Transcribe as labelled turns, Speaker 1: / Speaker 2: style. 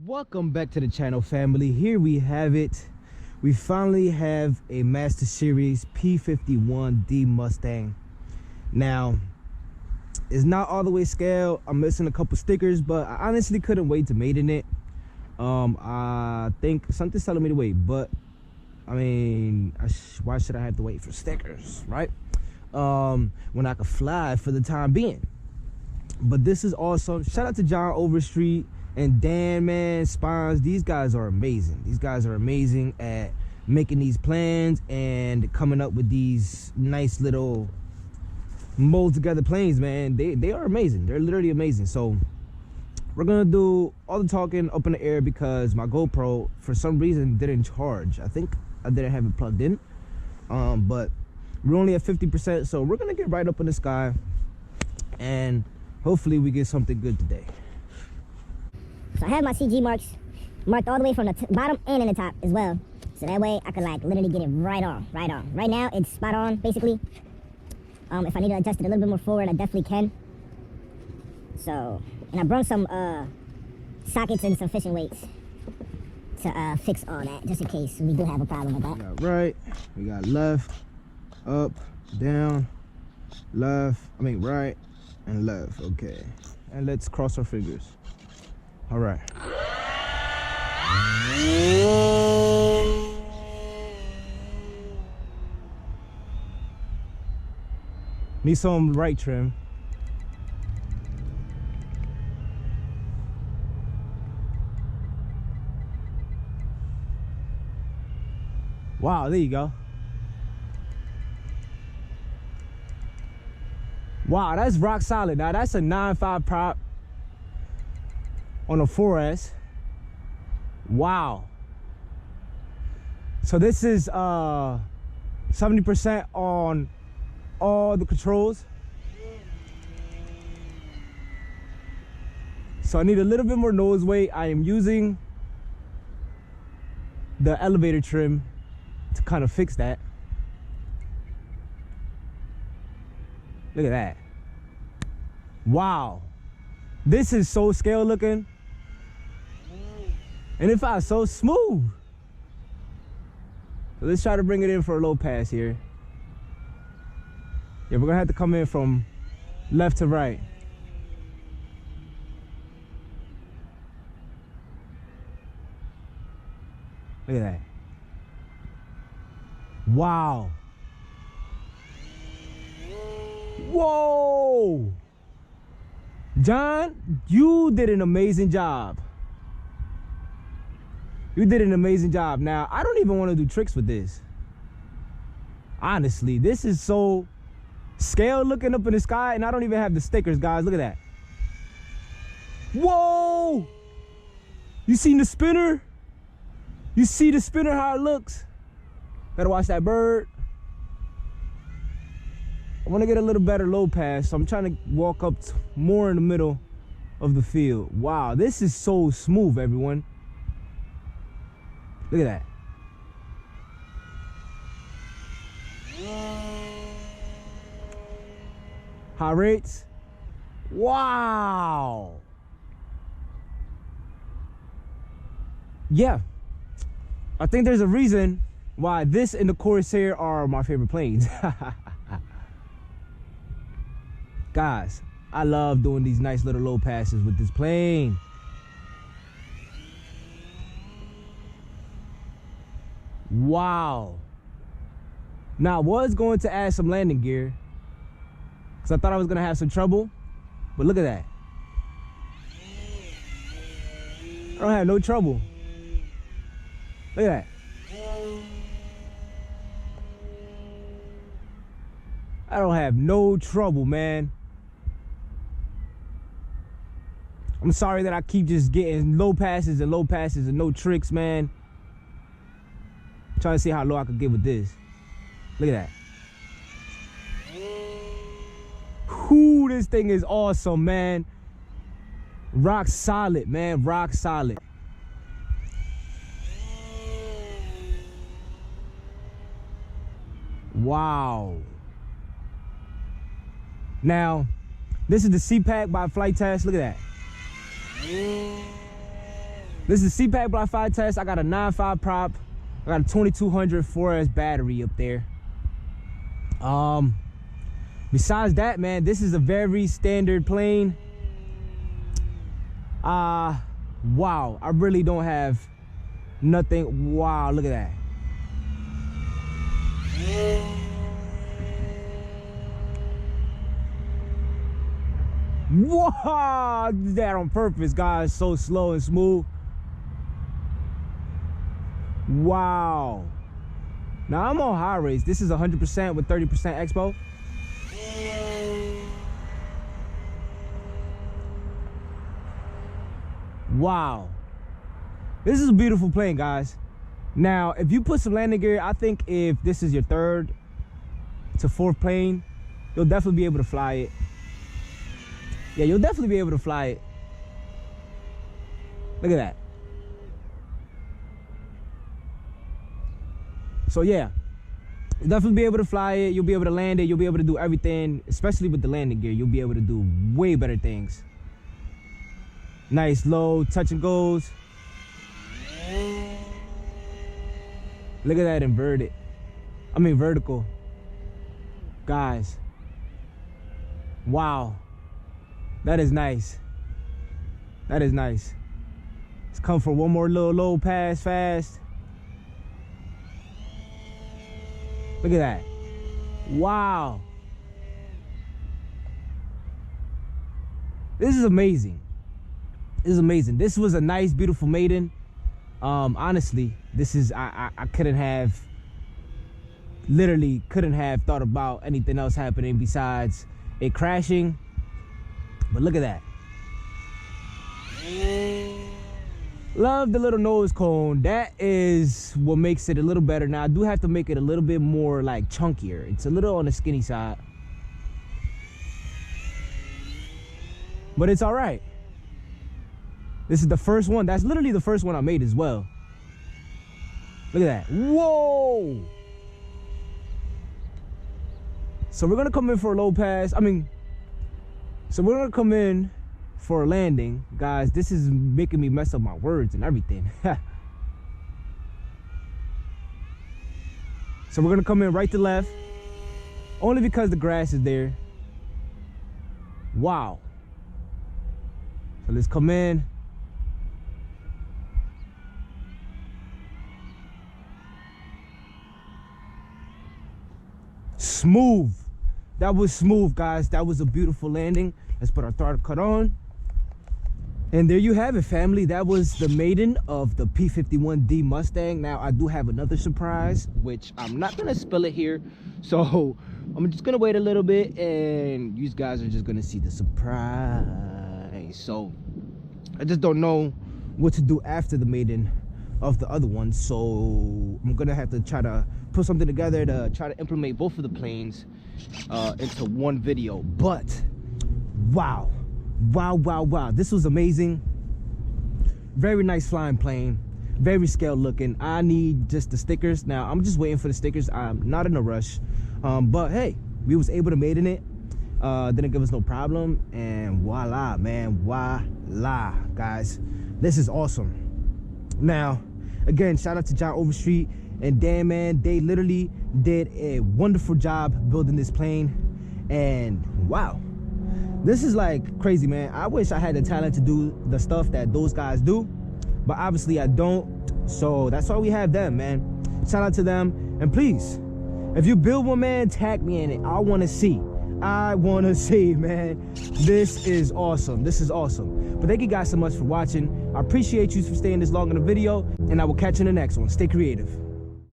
Speaker 1: Welcome back to the channel, family. Here we have it. We finally have a Master Series P-51D Mustang. Now, it's not all the way scaled. I'm missing a couple stickers, but I honestly couldn't wait to Maiden it. I think something's telling me to wait, but I mean, why should I have to wait for stickers, right? When I could fly for the time being. But this is awesome. Shout out to John Overstreet and Dan, man, Spines. These guys are amazing. These guys are amazing at making these plans and coming up with these nice little mold together planes, man. They are amazing. They're literally amazing. So we're gonna do all the talking up in the air because my GoPro for some reason didn't charge. I think I didn't have it plugged in, but we're only at 50%, so we're gonna get right up in the sky and hopefully we get something good today.
Speaker 2: So I have my CG marks marked all the way from the bottom and in the top as well. So that way I could like literally get it right on. Right now it's spot on basically. If I need to adjust it a little bit more forward, I definitely can. So, and I brought some sockets and some fishing weights to fix all that, just in case we do have a problem with that.
Speaker 1: We got right, we got left, up, down, left, right, and left. Okay, and let's cross our fingers. All right. Need some right trim. Wow, there you go. Wow, that's rock solid. Now that's a 9.5 prop on a 4S. Wow. So this is 70% on all the controls. So I need a little bit more nose weight. I am using the elevator trim to kind of fix that. Look at that. Wow. This is so scale looking. And it feels so smooth. So let's try to bring it in for a low pass here. Yeah, we're gonna have to come in from left to right. Look at that. Wow. Whoa. John, you did an amazing job. You did an amazing job. Now, I don't even want to do tricks with this. Honestly, this is so scale looking up in the sky, and I don't even have the stickers, guys. Look at that. Whoa! You seen the spinner? You see the spinner, how it looks? Gotta watch that bird. I want to get a little better low pass, so I'm trying to walk up more in the middle of the field. Wow, this is so smooth, everyone. Look at that. High rates. Wow. Yeah. I think there's a reason why this and the Corsair are my favorite planes. Guys, I love doing these nice little low passes with this plane. Wow. Now I was going to add some landing gear because I thought I was gonna have some trouble, but look at that. I don't have no trouble. Look at that. I don't have no trouble, man. I'm sorry that I keep just getting low passes and no tricks, man. I'm trying to see how low I could get with this. Look at that. Whoo, this thing is awesome, man. Rock solid, man. Rock solid. Wow. Now, this is the C-Pack by Flite Test. Look at that. This is CPAC Block 5 test. I got a 9.5 prop. I got a 2200 4S battery up there. Besides that, man, this is a very standard plane. Wow, I really don't have nothing. Wow, look at that. Wow, did that on purpose, guys. So slow and smooth. Wow. Now I'm on high race. This is 100% with 30% expo. Wow. This is a beautiful plane, guys. Now, if you put some landing gear, I think if this is your 3rd to 4th plane, you'll definitely be able to fly it. Yeah, you'll definitely be able to fly it. Look at that. So yeah, you'll definitely be able to fly it. You'll be able to land it. You'll be able to do everything, especially with the landing gear. You'll be able to do way better things. Nice low touch and goes. Look at that inverted. I mean vertical. Guys. Wow. That is nice. That is nice. Let's come for one more little low pass fast. Look at that. Wow. This is amazing. This is amazing. This was a nice, beautiful Maiden. Honestly, this is, I couldn't have, literally couldn't have thought about anything else happening besides it crashing. But look at that. Love the little nose cone. That is what makes it a little better. Now I do have to make it a little bit more like chunkier. It's a little on the skinny side, but it's all right. This is the first one. That's literally the first one I made as well. Look at that. Whoa. So we're gonna come in for a low pass. So we're gonna come in for a landing. Guys, this is making me mess up my words and everything. So we're gonna come in right to left, only because the grass is there. Wow. So let's come in. Smooth. That was smooth, guys. That was a beautiful landing. Let's put our throttle cut on. And there you have it, family. That was the Maiden of the P-51D Mustang. Now, I do have another surprise, which I'm not going to spill it here. So, I'm just going to wait a little bit, and you guys are just going to see the surprise. So, I just don't know what to do after the Maiden of the other one. So, I'm going to have to try to put something together to try to implement both of the planes into one video. But wow, this was amazing. Very nice flying plane, very scaled looking. I need just the stickers. Now I'm just waiting for the stickers. I'm not in a rush, but hey, we was able to Maiden it. Didn't give us no problem, and voila, man, voila, guys, this is awesome. Now again, shout out to John Overstreet and Dan, man. They literally did a wonderful job building this plane, and wow, this is like crazy, man. I wish I had the talent to do the stuff that those guys do, but obviously I don't. So that's why we have them, man. Shout out to them. And please, if you build one, man, tag me in it. I want to see, man. This is awesome. This is awesome. But thank you guys so much for watching. I appreciate you for staying this long in the video, and I will catch you in the next one. Stay creative.